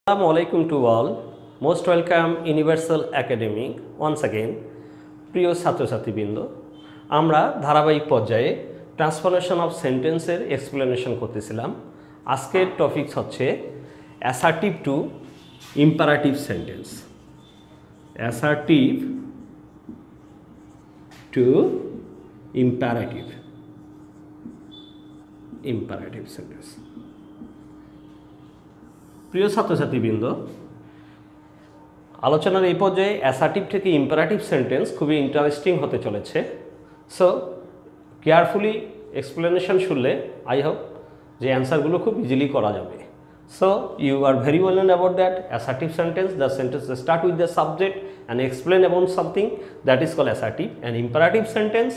Assalamu alaikum to all. Most welcome Universal Academy once again. প্রিয় ছাত্রছাত্রীবৃন্দ, আমরা ধারাবাহিক পর্যায়ে ট্রান্সফরমেশন অফ সেন্টেন্সের এক্সপ্লেনেশন করতেছিলাম। আজকের টপিক হচ্ছে assertive two imperative sentence. Assertive two imperative sentence. প্রিয় ছাত্রছাত্রীবৃন্দ, আলোচনার এই পর্যায়ে অ্যাসার্টিভ থেকে ইম্পারেটিভ সেন্টেন্স খুবই ইন্টারেস্টিং হতে চলেছে। সো কেয়ারফুলি এক্সপ্লেনেশন শুনলে আই হোপ যে অ্যান্সারগুলো খুব ইজিলি করা যাবে। So you are very well known about that assertive sentence, the sentence start with the subject and explain about something, that is called assertive. And imperative sentence,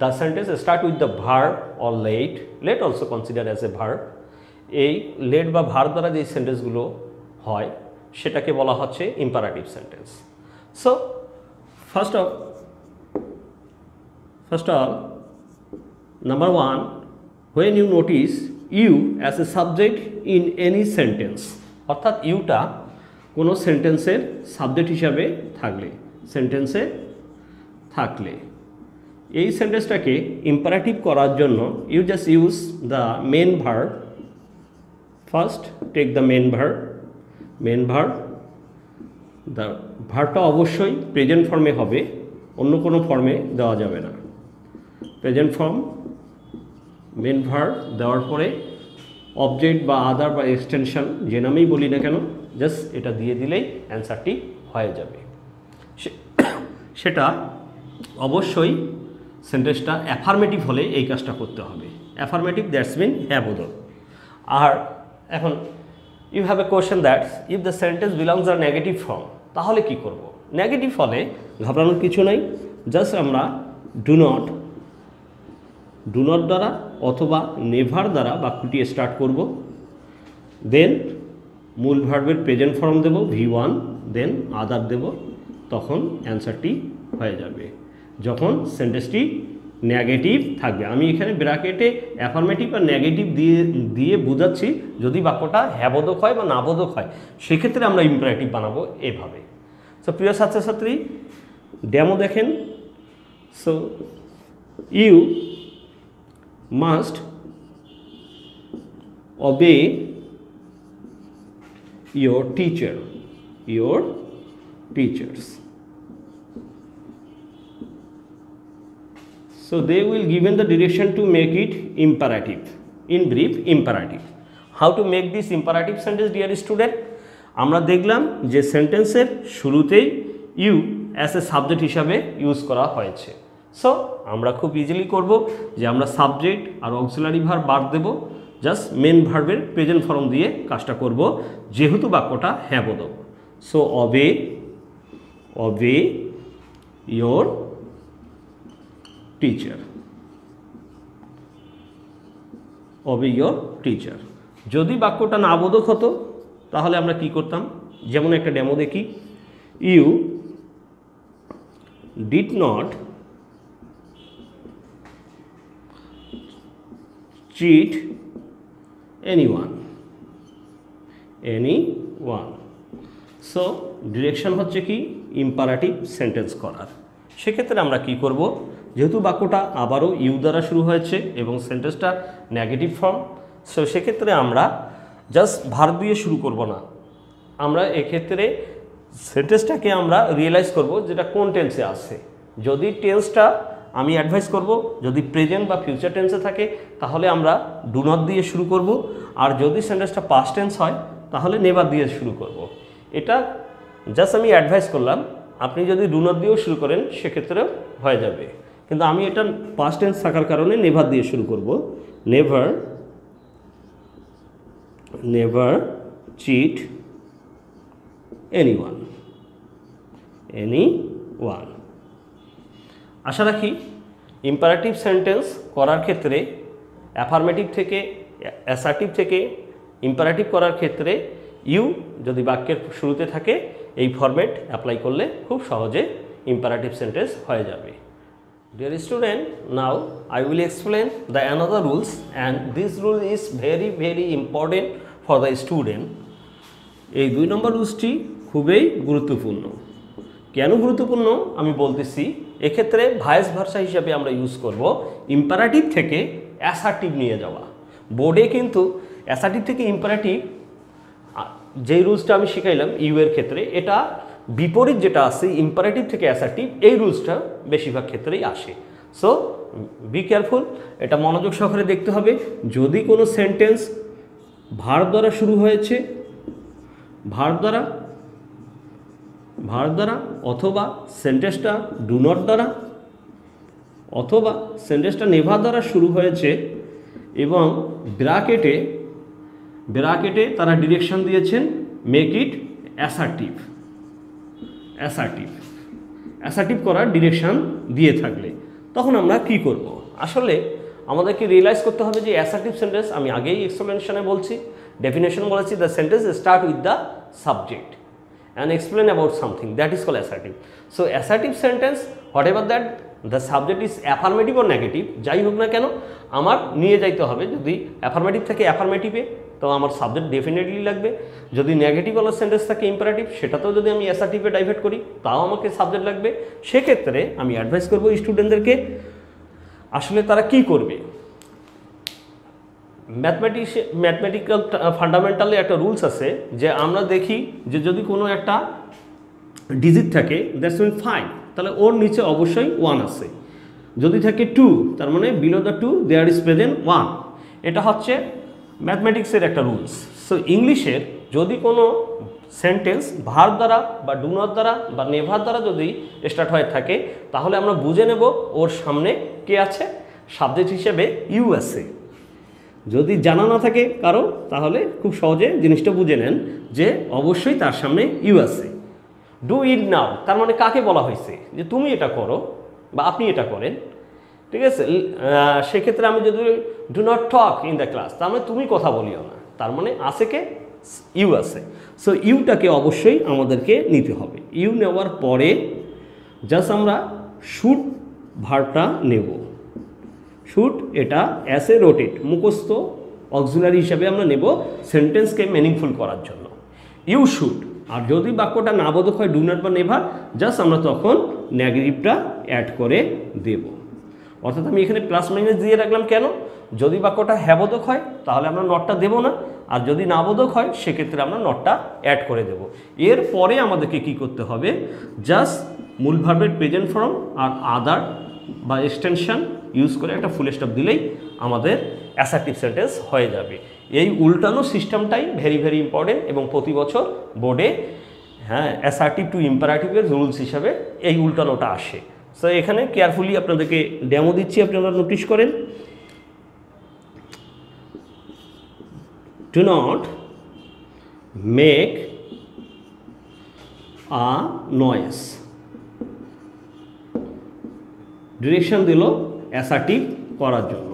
the sentence start with the verb or let also consider as a verb. এই late বা verb দ্বারা যে সেন্টেন্সগুলো হয় সেটাকে বলা হচ্ছে imperative sentence. So first all number one, when you notice you as a subject in any sentence, অর্থাৎ Yuta কোনো সেন্টেন্সের সাবজেক্ট হিসাবে থাকলে এই সেন্টেন্সটাকে ইম্পারেটিভ করার জন্য you just use the main verb. First take the main verb. The ভার্বটা অবশ্যই প্রেজেন্ট ফর্মে হবে, অন্য কোনো ফর্মে দেওয়া যাবে না। প্রেজেন্ট ফর্ম মেন ভার্ব দেওয়ার পরে অবজেক্ট বা আদার বা এক্সটেনশন যে নামেই বলি না কেন, জাস্ট এটা দিয়ে দিলেই অ্যান্সারটি হয়ে যাবে। সেটা অবশ্যই সেন্টেন্সটা অ্যাফার্মেটিভ হলে এই কাজটা করতে হবে। অ্যাফার্মেটিভ, দ্যাটস মিন হ্যাঁ বোধক। আর এখন you have a question that if the sentence belongs or negative form, তাহলে কি করব? নেগেটিভ হলে ঘাবড়ানোর কিছু নাই, জাস্ট আমরা ডু নট দ্বারা অথবা নেভার দ্বারা বাক্যটি স্টার্ট করব। দেন মূল ভার্বের প্রেজেন্ট ফর্ম দেব V1, দেন আদার দেব, তখন অ্যান্সারটি হয়ে যাবে। যখন সেন্টেন্সটি নেগেটিভ থাকবে, আমি এখানে ব্র্যাকেটে অ্যাফার্মেটিভ আর নেগেটিভ দিয়ে বোঝাচ্ছি। যদি বাক্যটা হ্যাবোধক হয় বা নাবোধক হয় সেক্ষেত্রে আমরা ইম্পারেটিভ বানাবো এভাবে। সো প্রিয় ছাত্রছাত্রী, ডেমো দেখেন। So you must obey your teachers. So they will given the direction to make it imperative. In brief, imperative. How to make this imperative sentence, dear student? আমরা দেখলাম যে সেন্টেন্সের শুরুতেই ইউ অ্যাজ এ সাবজেক্ট হিসাবে use করা হয়েছে। So আমরা খুব ইজিলি করব যে আমরা সাবজেক্ট আর অক্সিলারি ভার্ব বাদ দেব, জাস্ট মেন ভার্বের প্রেজেন্ট ফর্ম দিয়ে কাজটা করব, যেহেতু বাক্যটা হ্যাঁ বোধক। So obey your teacher. যদি বাক্যটা না বোধক হতো তাহলে আমরা কি করতাম? যেমন একটা ডেমো দেখি। You did not cheat anyone. So direction হচ্ছে কি ইম্পারেটিভ সেন্টেন্স করার। সেক্ষেত্রে আমরা কি করব? যেহেতু বাক্যটা আবারও ইউ দ্বারা শুরু হয়েছে এবং সেন্টেন্সটা নেগেটিভ ফর্ম, সো সেক্ষেত্রে আমরা জাস্ট ভার্ব দিয়ে শুরু করব না। আমরা এক্ষেত্রে সেন্টেন্সটাকে আমরা রিয়েলাইজ করব যেটা কোন টেন্সে আছে। যদি টেন্সটা আমি অ্যাডভাইস করব, যদি প্রেজেন্ট বা ফিউচার টেন্সে থাকে তাহলে আমরা ডু নট দিয়ে শুরু করব, আর যদি সেন্টেন্সটা পাস্ট টেন্স হয় তাহলে নেভার দিয়ে শুরু করব। এটা জাস্ট আমি অ্যাডভাইস করলাম। আপনি যদি ডু নট দিয়েও শুরু করেন সেক্ষেত্রেও হয়ে যাবে, কিন্তু আমি এটা পাস্ট টেন্স থাকার কারণে নেভার দিয়ে শুরু করব। Never cheat anyone. আশা রাখি ইম্পারেটিভ সেন্টেন্স করার ক্ষেত্রে অ্যাফার্মেটিভ থেকে অ্যাসার্টিভ থেকে ইম্পারেটিভ করার ক্ষেত্রে ইউ যদি বাক্যের শুরুতে থাকে এই ফরম্যাট অ্যাপ্লাই করলে খুব সহজে ইম্পারেটিভ সেন্টেন্স হয়ে যাবে। Dear student, now I will explain the another rules, and this rule is very important for the student. এই 2 নম্বর রুলসটি খুবই গুরুত্বপূর্ণ। কেন গুরুত্বপূর্ণ আমি বলতেছি, এক্ষেত্রে ভায়েস ভার্সা হিসাবে আমরা ইউজ করব ইম্পারেটিভ থেকে অ্যাসার্টিভ নিয়ে যাওয়া। বোর্ডে কিন্তু অ্যাসার্টিভ থেকে ইম্পারেটিভ যেই রুলসটা আমি শিখাইলাম ইউ এর ক্ষেত্রে, এটা বিপরীত যেটা আছে ইম্পারেটিভ থেকে অ্যাসার্টিভ, এই রুলসটা বেশিরভাগ ক্ষেত্রেই আসে। সো বি কেয়ারফুল, এটা মনোযোগ সহকারে দেখতে হবে। যদি কোনো সেন্টেন্স ভার্ব দ্বারা শুরু হয়েছে, ভার্ব দ্বারা অথবা সেন্টেন্সটা ডু নট দ্বারা অথবা সেন্টেন্সটা নেভার দ্বারা শুরু হয়েছে এবং ব্র্যাকেটে তারা ডিরেকশন দিয়েছেন মেক ইট অ্যাসার্টিভ করার ডিরেকশন দিয়ে থাকলে তখন আমরা কি করব? আসলে আমাদেরকে রিয়েলাইজ করতে হবে যে অ্যাসার্টিভ সেন্টেন্স, আমি আগেই এক্সপ্লেনেশনে বলছি, ডেফিনেশন বলেছি, the sentence start with the subject and explain about something, that is called assertive. So assertive sentence, whatever that the subject is affirmative or negative, যাই হোক না কেন আমার নিয়ে যাইতে হবে। যদি অ্যাফার্মেটিভ থাকে অ্যাফার্মেটিভে, তো আমার সাবজেক্ট ডেফিনেটলি লাগবে। যদি নেগেটিভ ওয়ালা সেন্টেন্স থাকে ইম্পারেটিভ, সেটাতেও যদি আমি অ্যাসার্টিভে ডাইভার্ট করি তাও আমাকে সাবজেক্ট লাগবে। সেক্ষেত্রে আমি অ্যাডভাইস করবো স্টুডেন্টদেরকে আসলে তারা কি করবে। ম্যাথমেটিক্যাল ফান্ডামেন্টালে একটা রুলস আছে যে আমরা দেখি যে যদি কোনো একটা ডিজিট থাকে দ্যাটস মিন 5, তাহলে ওর নিচে অবশ্যই 1 আছে। যদি থাকে 2, তার মানে below the 2 there is present 1। এটা হচ্ছে ম্যাথমেটিক্সের একটা রুলস। সো ইংলিশের যদি কোনো সেন্টেন্স ভার্ব দ্বারা বা ডু নট দ্বারা বা নেভার দ্বারা যদি স্টার্ট হয়ে থাকে, তাহলে আমরা বুঝে নেব ওর সামনে কে আছে, সাবজেক্ট হিসেবে ইউ আছে। যদি জানা না থাকে কারো, তাহলে খুব সহজে জিনিসটা বুঝে নেন যে অবশ্যই তার সামনে ইউ আছে। ডু ইট নাও, তার মানে কাকে বলা হয়েছে যে তুমি এটা করো বা আপনি এটা করেন, ঠিক আছে। সেক্ষেত্রে আমি যদি do not talk in the class, তার মানে তুমি কথা বলিও না, তার মানে আছে কে, ইউ আছে। সো ইউটাকে অবশ্যই আমাদেরকে নিতে হবে। ইউ নেওয়ার পরে জাস্ট আমরা শুড ভার্বটা নেব। শুড এটা অ্যাস এ রোটেট মুখস্থ অক্সিলারি হিসাবে আমরা নেব সেন্টেন্সকে মিনিংফুল করার জন্য। ইউ শুড, আর যদি বাক্যটা না বোধক হয় ডু নট বা নেভার, জাস্ট আমরা তখন নেগেটিভটা অ্যাড করে দেব। অর্থাৎ আমি এখানে প্লাস মাইনাস দিয়ে রাখলাম কেন, যদি বাক্যটা হ্যাবোধক হয় তাহলে আমরা নটটা দেবো না, আর যদি না বোধক হয় সেক্ষেত্রে আমরা নটটা অ্যাড করে দেব। এরপরে আমাদেরকে কি করতে হবে, জাস্ট মূল ভার্বের প্রেজেন্ট ফর্ম আর আদার বা এক্সটেনশন ইউজ করে একটা ফুল স্টপ দিলেই আমাদের অ্যাসার্টিভ সেন্টেন্স হয়ে যাবে। এই উল্টানো সিস্টেমটাই ভেরি ভেরি ইম্পর্টেন্ট এবং প্রতি বছর বোর্ডে অ্যাসার্টিভ টু ইম্পারেটিভের রুলস হিসাবে এই উল্টানোটা আসে। সো এখানে কেয়ারফুলি আপনাদেরকে ডেমো দিচ্ছি, আপনারা নোটিশ করেন। Do not make a noise, direction দিল অ্যাসার্টিভ করার জন্য,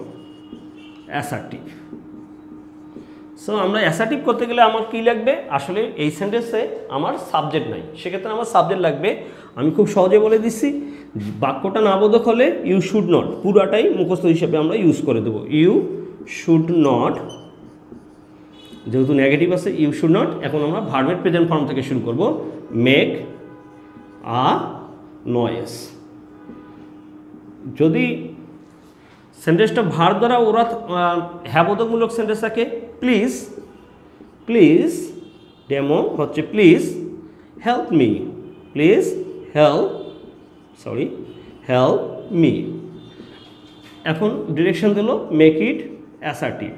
অ্যাসার্টিভ। সো আমরা অ্যাসার্টিভ করতে গেলে আমার কী লাগবে, আসলে এই সেন্টেন্সে আমার সাবজেক্ট নাই, সেক্ষেত্রে আমার সাবজেক্ট লাগবে। আমি খুব সহজে বলে দিচ্ছি, বাক্যটা না বোধক হলে ইউ শুড নট পুরাটাই মুখস্থ হিসেবে আমরা ইউজ করে দেবো। ইউ শুড নট, যেহেতু নেগেটিভ আছে ইউ শুড নট, এখন আমরা ভার্বের প্রেজেন্ট ফর্ম থেকে শুরু করব, মেক আ নয়েস। যদি সেন্টেন্সটা ভার্ব দ্বারা ওরা হ্যাবোধকমূলক সেন্টেন্স থাকে, প্লিজ ডেমো হচ্ছে please help me, help me. এখন ডিরেকশন দিল মেক ইট অ্যাসার্টিভ।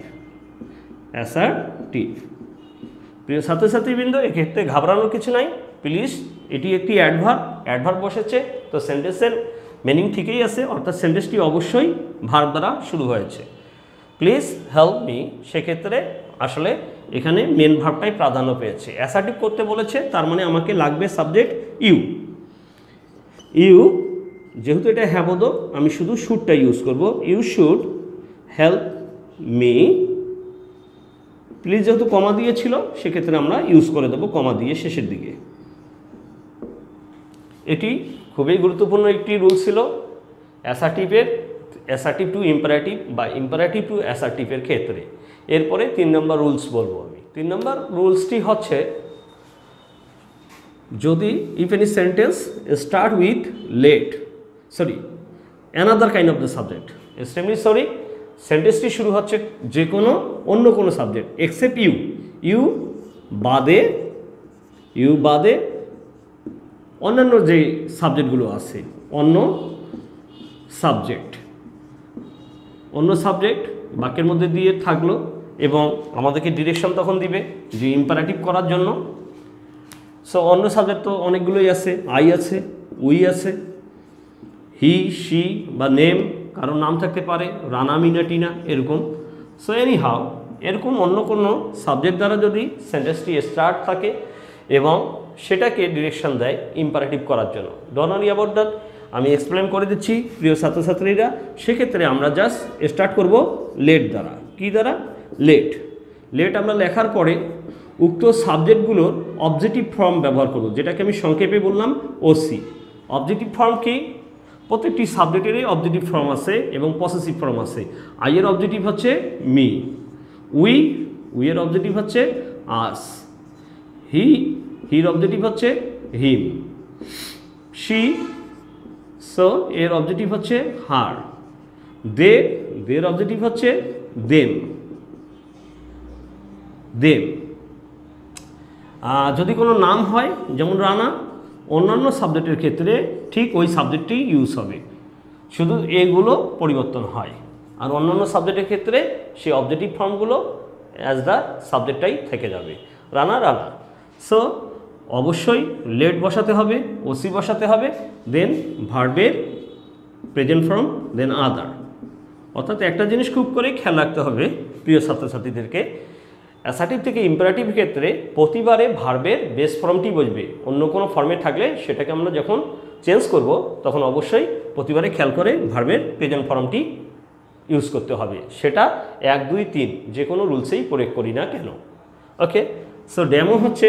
প্রিয় ছাত্রছাত্রীবৃন্দ, এক্ষেত্রে ঘাবড়ানোর কিছু নাই। প্লিজ এটি একটি অ্যাডভার্ব বসেছে, তো সেন্টেন্সের মিনিং ঠিকই আছে, অর্থাৎ সেন্টেন্সটি অবশ্যই ভার্ব দ্বারা শুরু হয়েছে। প্লিজ হেল্প মি, সেক্ষেত্রে আসলে এখানে মেন ভার্বটাই প্রাধান্য পেয়েছে। অ্যাসার্টিভ করতে বলেছে, তার মানে আমাকে লাগবে সাবজেক্ট ইউ। যেহেতু এটা হ্যাবোধক, আমি শুধু শুডটা ইউজ করব। You should help me. Please যেহেতু কমা দিয়েছিল, সেক্ষেত্রে আমরা ইউজ করে দেবো কমা দিয়ে শেষের দিকে। এটি খুবই গুরুত্বপূর্ণ একটি রুল ছিল অ্যাসার্টিভ টু ইম্পারেটিভ বা ইম্পারেটিভ টু অ্যাসার্টিভের ক্ষেত্রে। এরপরে 3 নম্বর রুলস বলবো আমি। 3 নম্বর রুলসটি হচ্ছে যদি if any sentence start with let another kind of the subject, extremely sorry, সেন্টেন্সটি শুরু হচ্ছে যে কোনো অন্য কোনো সাবজেক্ট এক্সেপ্ট ইউ বাদে অন্যান্য যে সাবজেক্টগুলো আছে, অন্য সাবজেক্ট বাক্যের মধ্যে দিয়ে থাকলো এবং আমাদেরকে ডিরেকশন তখন দিবে যে ইম্পারেটিভ করার জন্য। সো অন্য সাবজেক্ট তো অনেকগুলোই আছে, আই আছে, উই আছে, হি শি বা নেম, কারো নাম থাকতে পারে, রানা মিনা টিনা এরকম। সো এনি হাউ এরকম অন্য কোনো সাবজেক্ট দ্বারা যদি সেন্টেন্সটি স্টার্ট থাকে এবং সেটাকে ডিরেকশন দেয় ইম্পারেটিভ করার জন্য, ডোন্ট ওয়ারি অ্যাবাউট দ্যাট, আমি এক্সপ্লেন করে দিচ্ছি প্রিয় ছাত্রছাত্রীরা। সেক্ষেত্রে আমরা জাস্ট স্টার্ট করব লেট দ্বারা। কি দ্বারা? লেট আমরা লেখার পরে উক্ত সাবজেক্টগুলোর অবজেক্টিভ ফর্ম ব্যবহার করব, যেটাকে আমি সংক্ষেপে বললাম ওসি। অবজেক্টিভ ফর্ম কি? প্রত্যেকটি সাবজেক্টেরই অবজেক্টিভ ফর্ম আছে এবং পসেসিভ ফর্ম আছে। আই এর অবজেক্টিভ হচ্ছে মি, উই এর অবজেক্টিভ হচ্ছে আস, হির অবজেক্টিভ হচ্ছে হিম, শি এর অবজেক্টিভ হচ্ছে হার, দের অবজেক্টিভ হচ্ছে দেম। যদি কোনো নাম হয় যেমন রানা, অন্যান্য সাবজেক্টের ক্ষেত্রে ঠিক ওই সাবজেক্টটি ইউজ হবে, শুধু এগুলো পরিবর্তন হয়। আর অন্যান্য সাবজেক্টের ক্ষেত্রে সেই অবজেক্টিভ ফর্মগুলো অ্যাজ দ্য সাবজেক্টটাই থেকে যাবে, রানা। সো অবশ্যই লেট বসাতে হবে, ওসি বসাতে হবে, দেন ভার্বের প্রেজেন্ট ফর্ম, দেন আদার। অর্থাৎ একটা জিনিস খুব করে খেয়াল রাখতে হবে প্রিয় ছাত্রছাত্রীদেরকে, অ্যাসার্টিভ থেকে ইম্পারেটিভ ক্ষেত্রে প্রতিবারে ভার্বের বেস ফর্মটি বসবে। অন্য কোনো ফর্মে থাকলে সেটাকে আমরা যখন চেঞ্জ করব তখন অবশ্যই প্রতিবারে খেয়াল করে ভার্বের প্রেজেন্ট ফর্মটি ইউজ করতে হবে। সেটা 1 2 3 যে কোনো রুলসেই প্রয়োগ করি না কেন। ওকে, সো ডেমো হচ্ছে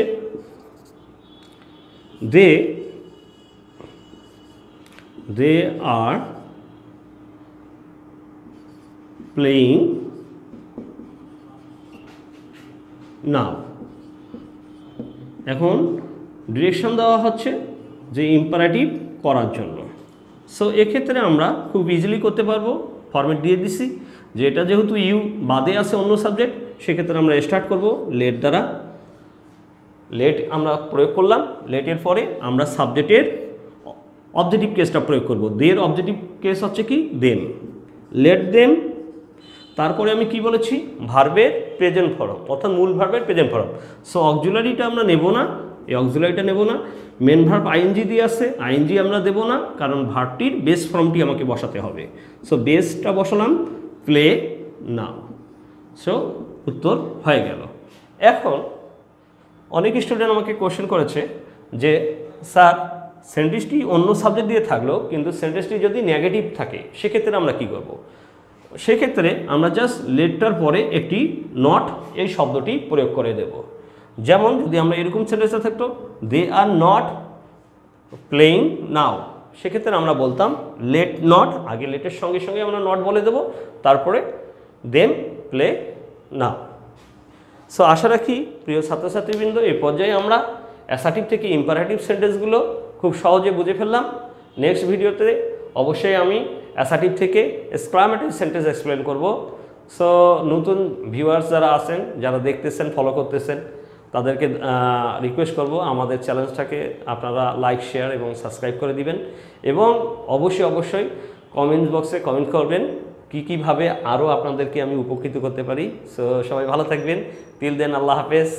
they are playing now। এখন ডিরেকশন দেওয়া হচ্ছে যে ইম্পারেটিভ করার জন্য। সো এক্ষেত্রে আমরা খুব ইজিলি করতে পারবো, ফরম্যাট দিয়ে দিছি যে এটা যেহেতু ইউ বাদে আছে অন্য সাবজেক্ট, সেক্ষেত্রে আমরা স্টার্ট করব লেট দ্বারা। লেট আমরা প্রয়োগ করলাম, লেটের পরে আমরা সাবজেক্টের অবজেক্টিভ কেসটা প্রয়োগ করব। দের অবজেক্টিভ কেস হচ্ছে কি? Them, let them. তারপরে আমি কি বলেছি? ভার্বের প্রেজেন্ট ফর্ম, অর্থাৎ মূল ভার্বের প্রেজেন্ট ফর্ম। সো অক্সিলারিটা আমরা নেব না, এই অক্সিলারিটা নেব না। মেন ভার্ব আইএনজি দিয়ে আছে, আইএনজি আমরা দেব না, কারণ ভার্বটির বেস ফর্মটি আমাকে বসাতে হবে। সো বেসটা বসালাম প্লে নাও। সো উত্তর হয়ে গেল। এখন অনেক স্টুডেন্ট আমাকে কোশ্চেন করেছে যে স্যার সেন্টেন্সটি অন্য সাবজেক্ট দিয়ে থাকলো কিন্তু সেন্টেন্সটি যদি নেগেটিভ থাকে সেক্ষেত্রে আমরা কি করব? সেক্ষেত্রে আমরা জাস্ট লেটটার পরে একটি নট এই শব্দটি প্রয়োগ করে দেব। যেমন যদি আমরা এরকম সেন্টেন্সে থাকতো দে আর নট প্লেইং নাও, সেক্ষেত্রে আমরা বলতাম লেট নট, আগে লেটের সঙ্গে সঙ্গে আমরা নট বলে দেব, তারপরে দেম প্লে নাও। সো আশা রাখি প্রিয় ছাত্রছাত্রীবৃন্দ এই পর্যায়ে আমরা অ্যাসার্টিভ থেকে ইম্পারেটিভ সেন্টেন্সগুলো খুব সহজে বুঝে ফেললাম। নেক্সট ভিডিওতে অবশ্যই আমি অ্যাসার্টিভ থেকে এক্সক্লামেটরি সেন্টেন্স এক্সপ্লেন করব। সো নতুন ভিউয়ার্স যারা আছেন, যারা দেখতেছেন, ফলো করতেছেন, তাদেরকে রিকোয়েস্ট করব আমাদের চ্যালেঞ্জটাকে আপনারা লাইক, শেয়ার এবং সাবস্ক্রাইব করে দিবেন এবং অবশ্যই কমেন্ট বক্সে কমেন্ট করবেন কীভাবে আরও আপনাদেরকে আমি উপকৃত করতে পারি। সো সবাই ভালো থাকবেন। টিল দেন, আল্লাহ হাফেজ।